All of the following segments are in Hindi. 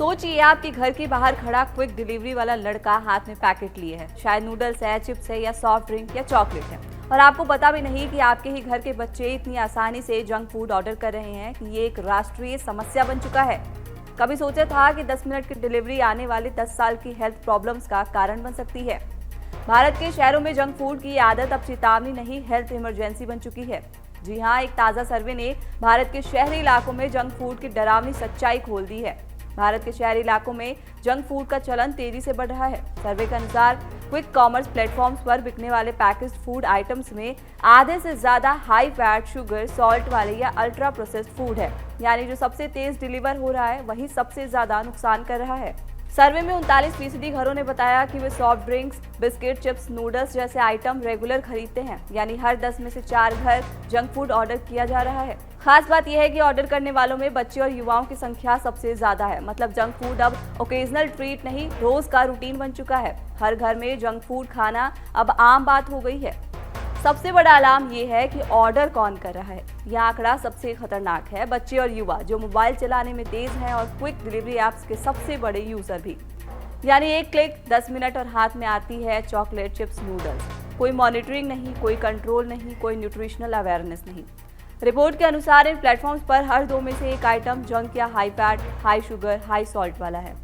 सोचिए आपके घर के बाहर खड़ा क्विक डिलीवरी वाला लड़का हाथ में पैकेट लिए है, शायद नूडल्स है, चिप्स है या सॉफ्ट ड्रिंक या चॉकलेट है, और आपको पता भी नहीं कि आपके ही घर के बच्चे इतनी आसानी से जंक फूड ऑर्डर कर रहे हैं कि ये एक राष्ट्रीय समस्या बन चुका है। कभी सोचा था कि 10 मिनट की डिलीवरी आने वाले 10 साल की हेल्थ प्रॉब्लम्स का कारण बन सकती है। भारत के शहरों में जंक फूड की आदत अब चेतावनी नहीं, हेल्थ इमरजेंसी बन चुकी है। जी हाँ, एक ताज़ा सर्वे ने भारत के शहरी इलाकों में जंक फूड की डरावनी सच्चाई खोल दी है। भारत के शहरी इलाकों में जंक फूड का चलन तेजी से बढ़ रहा है। सर्वे के अनुसार क्विक कॉमर्स प्लेटफॉर्म्स पर बिकने वाले पैकेज्ड फूड आइटम्स में आधे से ज्यादा हाई फैट, शुगर, सॉल्ट वाले या अल्ट्रा प्रोसेस्ड फूड है। यानी जो सबसे तेज डिलीवर हो रहा है वही सबसे ज्यादा नुकसान कर रहा है। सर्वे में 39% घरों ने बताया कि वे soft drinks, biscuit, chips, noodles जैसे आइटम रेगुलर खरीदते हैं। यानी हर 10 में से 4 घर जंक फूड ऑर्डर किया जा रहा है। खास बात यह है कि ऑर्डर करने वालों में बच्चे और युवाओं की संख्या सबसे ज्यादा है। मतलब जंक फूड अब ओकेजनल ट्रीट नहीं, रोज का रूटीन बन चुका है। हर घर में जंक फूड खाना अब आम बात हो गई है। सबसे बड़ा अलार्म ये है कि ऑर्डर कौन कर रहा है। यह आंकड़ा सबसे खतरनाक है। बच्चे और युवा जो मोबाइल चलाने में तेज हैं और क्विक डिलीवरी ऐप्स के सबसे बड़े यूजर भी। यानी एक क्लिक, 10 मिनट और हाथ में आती है चॉकलेट, चिप्स, नूडल्स। कोई मॉनिटरिंग नहीं, कोई कंट्रोल नहीं, कोई न्यूट्रिशनल अवेयरनेस नहीं। रिपोर्ट के अनुसार इन प्लेटफॉर्म्स पर हर 2 में से 1 आइटम जंक या high fat, high sugar, high salt वाला है।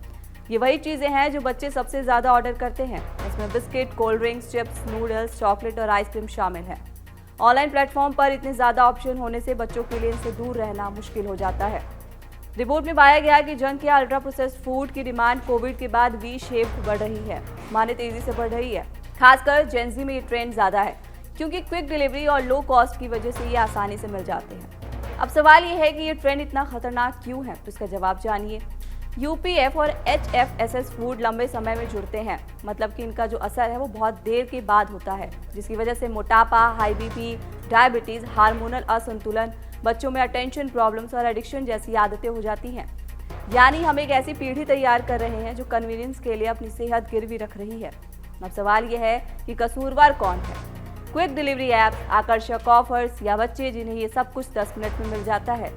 ये वही चीजें हैं जो बच्चे सबसे ज्यादा ऑर्डर करते हैं। इसमें biscuit, cold drinks, chips, noodles, chocolate और आइसक्रीम शामिल है। ऑनलाइन प्लेटफॉर्म पर इतने ज्यादा ऑप्शन होने से बच्चों के लिए इनसे दूर रहना मुश्किल हो जाता है। रिपोर्ट में पाया गया कि जंक या अल्ट्रा प्रोसेस्ड फूड की डिमांड कोविड के बाद वी शेप बढ़ रही है, माने तेजी से बढ़ रही है। खासकर जेनजी में ये ट्रेंड ज्यादा है क्योंकि क्विक डिलीवरी और लो कॉस्ट की वजह से ये आसानी से मिल जाते हैं। अब सवाल ये है कि ये ट्रेंड इतना खतरनाक क्यों है, तो इसका जवाब जानिए। यूपीएफ और एचएफएसएस फूड लंबे समय में जुड़ते हैं, मतलब कि इनका जो असर है वो बहुत देर के बाद होता है, जिसकी वजह से मोटापा, हाई बीपी, डायबिटीज, हार्मोनल असंतुलन, बच्चों में अटेंशन प्रॉब्लम्स और एडिक्शन जैसी आदतें हो जाती हैं। यानी हम एक ऐसी पीढ़ी तैयार कर रहे हैं जो कन्वीनियंस के लिए अपनी सेहत गिरवी रख रही है। अब सवाल यह है कि कसूरवार कौन है? क्विक डिलीवरी ऐप्स, आकर्षक ऑफर्स या बच्चे जिन्हें ये सब कुछ 10 मिनट में मिल जाता है?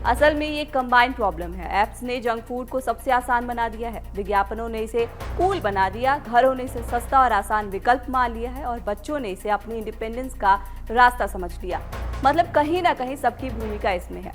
असल में ये कंबाइंड प्रॉब्लम है। ऐप्स ने जंक फूड को सबसे आसान बना दिया है, विज्ञापनों ने इसे कूल बना दिया, घरों ने इसे सस्ता और आसान विकल्प मान लिया है और बच्चों ने इसे अपनी इंडिपेंडेंस का रास्ता समझ लिया। मतलब कहीं ना कहीं सबकी भूमिका इसमें है।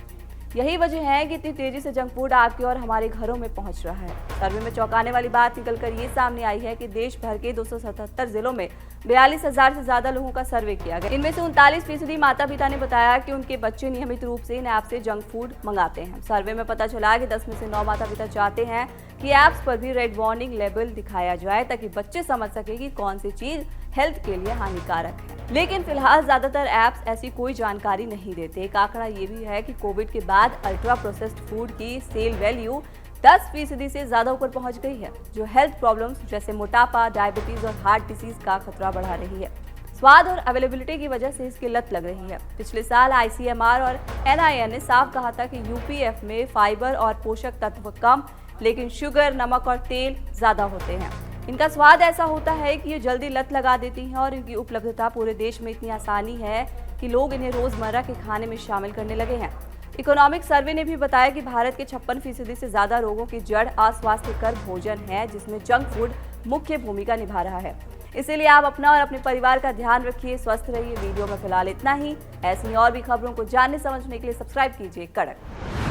यही वजह है कि इतनी तेजी से जंक फूड आपके और हमारे घरों में पहुंच रहा है। सर्वे में चौंकाने वाली बात निकलकर ये सामने आई है कि देश भर के 277 जिलों में 42,000 से ज्यादा लोगों का सर्वे किया गया। इनमें से 39% माता पिता ने बताया कि उनके बच्चे नियमित रूप से इन ऐप से जंक फूड मंगाते हैं। सर्वे में पता चला कि 10 में से 9 माता पिता चाहते हैं कि ऐप्स पर भी रेड वार्निंग लेबल दिखाया जाए ताकि बच्चे समझ सके कि कौन सी चीज हेल्थ के लिए हानिकारक है। लेकिन फिलहाल ज्यादातर ऐप्स ऐसी कोई जानकारी नहीं देते। एक आंकड़ा ये भी है कि कोविड के बाद अल्ट्रा प्रोसेस्ड फूड की सेल वैल्यू 10% से ज्यादा ऊपर पहुंच गई है, जो हेल्थ प्रॉब्लम्स जैसे मोटापा, डायबिटीज और हार्ट डिसीज का खतरा बढ़ा रही है। स्वाद और अवेलेबिलिटी की वजह से इसकी लत लग रही है। पिछले साल आईसीएमआर और एनआईए ने साफ कहा था कि यूपीएफ में फाइबर और पोषक तत्व कम, लेकिन शुगर, नमक और तेल ज्यादा होते हैं। इनका स्वाद ऐसा होता है कि ये जल्दी लत लगा देती हैं और इनकी उपलब्धता पूरे देश में इतनी आसानी है कि लोग इन्हें रोजमर्रा के खाने में शामिल करने लगे हैं। इकोनॉमिक सर्वे ने भी बताया कि भारत के 56% से ज्यादा रोगों की जड़ अस्वास्थ्यकर भोजन है, जिसमें जंक फूड मुख्य भूमिका निभा रहा है। इसीलिए आप अपना और अपने परिवार का ध्यान रखिए, स्वस्थ रहिए। वीडियो में फिलहाल इतना ही। ऐसी और भी खबरों को जानने समझने के लिए सब्सक्राइब कीजिए कड़क।